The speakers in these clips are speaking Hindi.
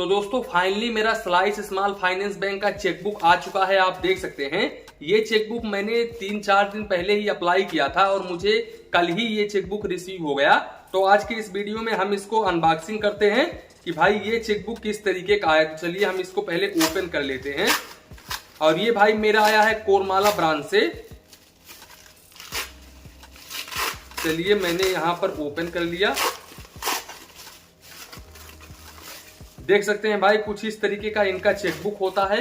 तो दोस्तों फाइनली मेरा स्लाइस स्मॉल फाइनेंस बैंक का चेकबुक आ चुका है। आप देख सकते हैं ये चेकबुक मैंने 3-4 दिन पहले ही अप्लाई किया था और मुझे कल ही ये चेकबुक रिसीव हो गया। तो आज के इस वीडियो में हम इसको अनबॉक्सिंग करते हैं कि भाई ये चेकबुक किस तरीके का है। तो चलिए हम इसको पहले ओपन कर लेते हैं। और ये भाई मेरा आया है कोरमाला ब्रांच से। चलिए मैंने यहां पर ओपन कर लिया। देख सकते हैं भाई कुछ इस तरीके का इनका चेकबुक होता है।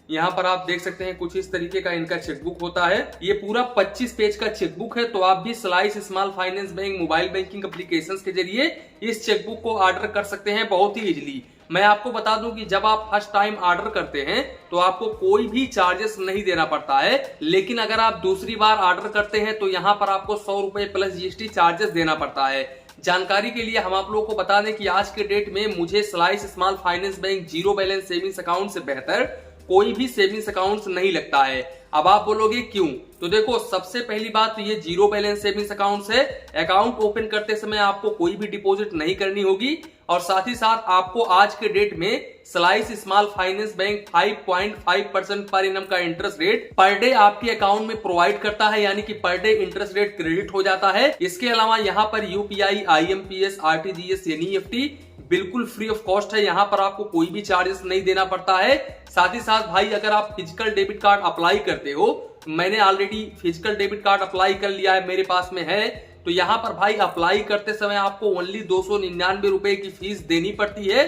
यहाँ पर आप देख सकते हैं कुछ इस तरीके का इनका चेकबुक होता है। ये पूरा 25 पेज का चेकबुक है। तो आप भी slice small finance bank mobile banking applications के जरिए इस चेकबुक को ऑर्डर कर सकते हैं बहुत ही इजीली। मैं आपको बता दूं कि जब आप फर्स्ट टाइम ऑर्डर करते हैं तो आपको कोई भी चार्जेस नहीं देना पड़ता है, लेकिन अगर आप दूसरी बार ऑर्डर करते हैं तो यहाँ पर आपको 100 रुपए प्लस जीएसटी चार्जेस देना पड़ता है। जानकारी के लिए हम आप लोगों को बता दें कि आज के डेट में मुझे slice small finance bank zero balance savings account से बेहतर कोई भी सेविंग्स अकाउंट नहीं लगता है। अब आप बोलोगे क्यों? तो देखो सबसे पहली बात तो ये जीरो बैलेंस सेविंग्स अकाउंट है। अकाउंट ओपन करते समय आपको कोई भी डिपॉजिट नहीं करनी होगी और साथ ही साथ आपको आज के डेट में slice small finance bank 5.5% per annum का इंटरेस्ट रेट पर डे आपके अकाउंट में प्रोवाइड करता है, यानी कि per day interest rate credit हो जाता है। इसके अलावा यहाँ पर यूपीआई, आईएमपीएस, आरटीजीएस, एनईएफटी बिल्कुल फ्री ऑफ कॉस्ट है। यहाँ पर आपको कोई भी चार्जेस नहीं देना पड़ता है। साथ ही साथ भाई अगर आप फिजिकल डेबिट कार्ड अप्लाई करते हो, मैंने already physical debit card apply कर लिया है, मेरे पास में है। तो यहाँ पर भाई अप्लाई करते समय आपको ओनली 299 रुपए की फीस देनी पड़ती है।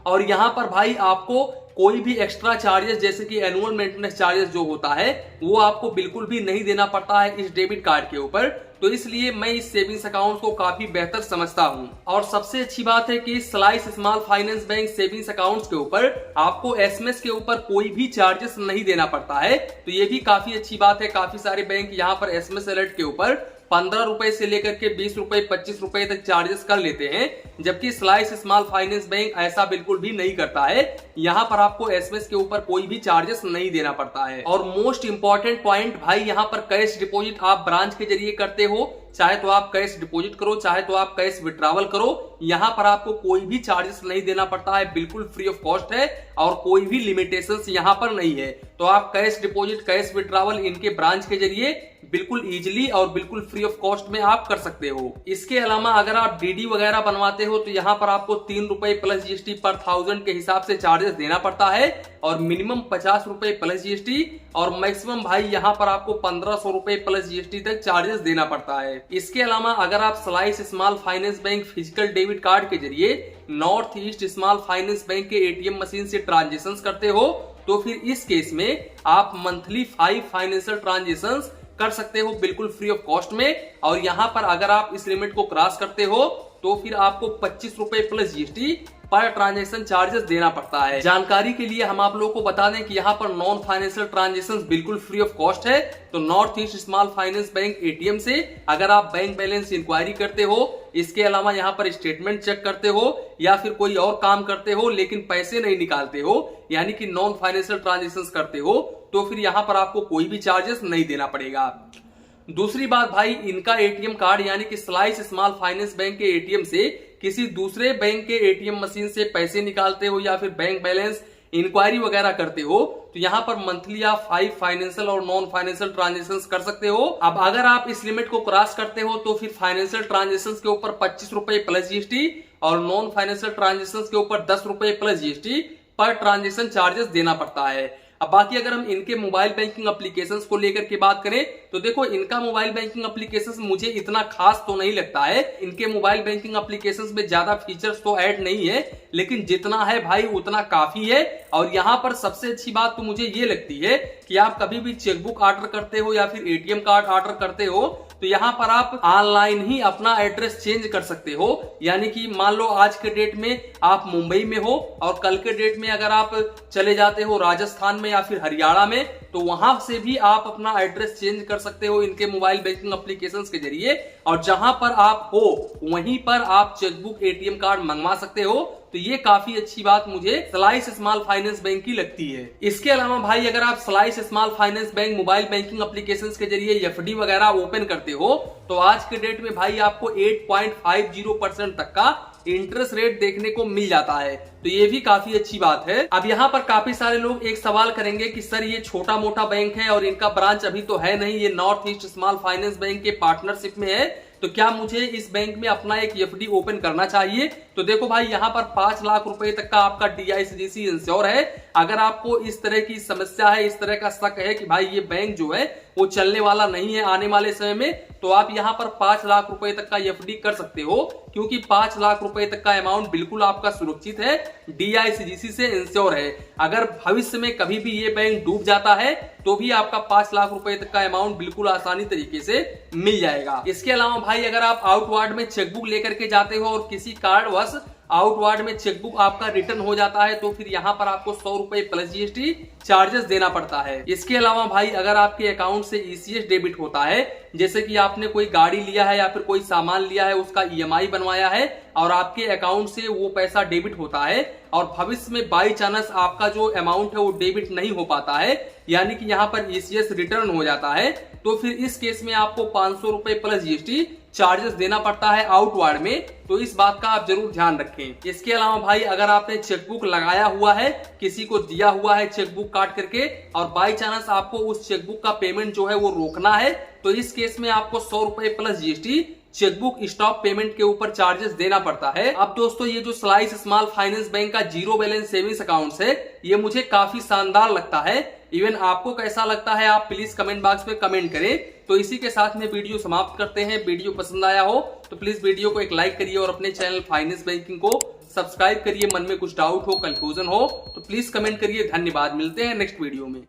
और यहाँ पर भाई आपको कोई भी एक्स्ट्रा चार्जेस जैसे कि एनुअल मेंटेनेंस चार्जेस जो होता है वो आपको बिल्कुल भी नहीं देना पड़ता है इस डेबिट कार्ड के ऊपर। तो इसलिए मैं इस सेविंग्स अकाउंट को काफी बेहतर समझता हूं। और सबसे अच्छी बात है कि slice small finance bank savings accounts के ऊपर आपको एसएमएस के ऊपर कोई भी चार्जेस नहीं देना पड़ता है। तो ये भी काफी अच्छी बात है। काफी सारे बैंक यहाँ पर एसएमएस अलर्ट के ऊपर 15 रुपए से लेकर के 20 रुपए 25 रुपए तक चार्जेस कर लेते हैं, जबकि स्लाइस स्मॉल फाइनेंस बैंक ऐसा बिल्कुल भी नहीं करता है। यहाँ पर आपको एसएमएस के ऊपर कोई भी चार्जेस नहीं देना पड़ता है। और मोस्ट इंपॉर्टेंट पॉइंट भाई यहाँ पर कैश डिपॉजिट आप ब्रांच के जरिए करते हो, चाहे तो आप कैश डिपॉजिट करो चाहे तो आप कैश विड्रॉवल करो, यहाँ पर आपको कोई भी चार्जेस नहीं देना पड़ता है, बिल्कुल फ्री ऑफ कॉस्ट है और कोई भी लिमिटेशंस यहाँ पर नहीं है। तो आप कैश डिपॉजिट, कैश विड्रॉवल इनके ब्रांच के जरिए बिल्कुल इजीली और बिल्कुल फ्री ऑफ कॉस्ट में आप कर सकते हो। इसके अलावा अगर आप डीडी वगैरह बनवाते हो तो यहाँ पर आपको 3 रुपए प्लस जीएसटी पर 1000 के हिसाब से चार्जेस देना पड़ता है और मिनिमम 50 रुपए प्लस जीएसटी और मैक्सिमम भाई यहाँ पर आपको 1500 रुपए प्लस जीएसटी तक चार्जेस देना पड़ता है। इसके अलावा अगर आप slice small finance bank physical debit card के जरिए north east small finance bank के एटीएम मशीन से ट्रांजेक्शन करते हो तो फिर इस केस में आप मंथली 5 फाइनेंशियल ट्रांजेक्शन कर सकते हो बिल्कुल फ्री ऑफ कॉस्ट में। और यहाँ पर अगर आप इस लिमिट को क्रॉस करते हो तो फिर आपको 25 रुपए प्लस जीएसटी पर ट्रांजैक्शन चार्जेस देना पड़ता है। जानकारी के लिए हम आप लोगों को बता दें कि यहाँ पर नॉन फाइनेंशियल ट्रांजैक्शन बिल्कुल फ्री ऑफ कॉस्ट है। तो north east small finance bank ATM से अगर आप बैंक बैलेंस इंक्वायरी करते हो, इसके अलावा यहाँ पर स्टेटमेंट चेक करते हो या फिर कोई और काम करते हो लेकिन पैसे नहीं निकालते हो, यानी कि नॉन फाइनेंशियल ट्रांजैक्शन करते हो, तो फिर यहाँ पर आपको कोई भी चार्जेस नहीं देना पड़ेगा। दूसरी बात भाई इनका एटीएम कार्ड यानी कि स्लाइस स्मॉल फाइनेंस बैंक के एटीएम से किसी दूसरे बैंक के एटीएम मशीन से पैसे निकालते हो या फिर बैंक बैलेंस इंक्वायरी वगैरह करते हो तो यहाँ पर मंथली आप 5 फाइनेंशियल और नॉन फाइनेंशियल ट्रांजेक्शन कर सकते हो। अब अगर आप इस लिमिट को क्रॉस करते हो तो फिर फाइनेंशियल ट्रांजेक्शन के ऊपर 25 रुपए प्लस जीएसटी और नॉन फाइनेंशियल ट्रांजेक्शन के ऊपर 10 रुपए plus GST per transaction charges देना पड़ता है। अब बाकी अगर हम इनके मोबाइल बैंकिंग एप्लीकेशंस को लेकर के बात करें तो देखो इनका मोबाइल बैंकिंग एप्लीकेशंस मुझे इतना खास तो नहीं लगता है। इनके मोबाइल बैंकिंग एप्लीकेशंस में ज्यादा फीचर्स तो ऐड नहीं है, लेकिन जितना है भाई उतना काफी है। और यहाँ पर सबसे अच्छी बात तो मुझे ये लगती है कि आप कभी भी चेकबुक ऑर्डर करते हो या फिर एटीएम कार्ड ऑर्डर करते हो तो यहाँ पर आप ऑनलाइन ही अपना एड्रेस चेंज कर सकते हो। यानी कि मान लो आज के डेट में आप मुंबई में हो और कल के डेट में अगर आप चले जाते हो राजस्थान में या फिर हरियाणा में तो वहां से भी आप अपना एड्रेस चेंज कर सकते हो इनके मोबाइल बैंकिंग एप्लीकेशंस के जरिए। और जहां पर आप हो वहीं पर आप चेकबुक, एटीएम कार्ड मंगवा सकते हो। तो ये काफी अच्छी बात मुझे स्लाइस स्मॉल फाइनेंस बैंक की लगती है। इसके अलावा भाई अगर आप slice small finance bank mobile banking applications के जरिए एफडी वगैरह ओपन करते हो तो आज के डेट में भाई आपको 8.50% तक का इंटरेस्ट रेट देखने को मिल जाता है, तो ये भी काफी अच्छी बात है। अब यहाँ पर काफी सारे लोग एक सवाल करेंगे कि सर ये छोटा मोटा बैंक है और इनका ब्रांच अभी तो है नहीं, ये north east small finance bank के पार्टनरशिप में है, तो क्या मुझे इस बैंक में अपना एक एफडी ओपन करना चाहिए? तो देखो भाई, यहाँ पर 5 लाख रुपए तक का आपका DICGC इंश्योर है। अगर आपको इस तरह की समस्या है, इस तरह का शक है कि भाई ये बैंक जो है वो चलने वाला नहीं है आने वाले समय में, तो आप यहाँ पर 5 लाख रुपए तक का एफडी कर सकते हो, क्योंकि 5 लाख रुपए तक का अमाउंट बिल्कुल आपका सुरक्षित है, DICGC से इंश्योर है। अगर भविष्य में कभी भी ये बैंक डूब जाता है तो भी आपका 5 लाख रुपए तक का अमाउंट बिल्कुल आसानी तरीके से मिल जाएगा। इसके अलावा भाई, अगर आप आउटवार्ड में चेकबुक लेकर के जाते हो और किसी कारणवश आउटवार्ड में चेकबुक आपका रिटर्न हो जाता है, तो फिर यहाँ पर आपको 100 रुपए प्लस GST चार्जेस देना पड़ता है। इसके अलावा भाई, अगर आपके अकाउंट से ECS डेबिट होता है, जैसे कि आपने कोई गाड़ी लिया है या फिर कोई सामान लिया है, उसका EMI बनवाया है और आपके अकाउंट से वो पैसा डेबिट होता है और भविष्य में बाई चांस आपका जो अमाउंट है वो डेबिट नहीं हो पाता है, यानी कि यहाँ पर ECS रिटर्न हो जाता है, तो फिर इस केस में आपको 500 रुपए प्लस GST चार्जेस देना पड़ता है आउटवार्ड में, तो इस बात का आप जरूर ध्यान रखें। इसके अलावा भाई, अगर आपने चेकबुक लगाया हुआ है, किसी को दिया हुआ है चेकबुक काट करके, और बाई चांस आपको उस चेकबुक का पेमेंट जो है वो रोकना है, तो इस केस में आपको 100 रुपए plus GST chequebook stop payment के ऊपर चार्जेस देना पड़ता है। अब दोस्तों, ये जो स्लाइस स्मॉल फाइनेंस बैंक का जीरो बैलेंस सेविंग्स अकाउंट है, ये मुझे काफी शानदार लगता है। इवन आपको कैसा लगता है आप प्लीज कमेंट बॉक्स में कमेंट करें। तो इसी के साथ में वीडियो समाप्त करते हैं। वीडियो पसंद आया हो तो प्लीज वीडियो को एक लाइक करिए और अपने चैनल फाइनेंस बैंकिंग को सब्सक्राइब करिए। मन में कुछ डाउट हो, कंफ्यूजन हो तो प्लीज कमेंट करिए। धन्यवाद, मिलते हैं नेक्स्ट वीडियो में।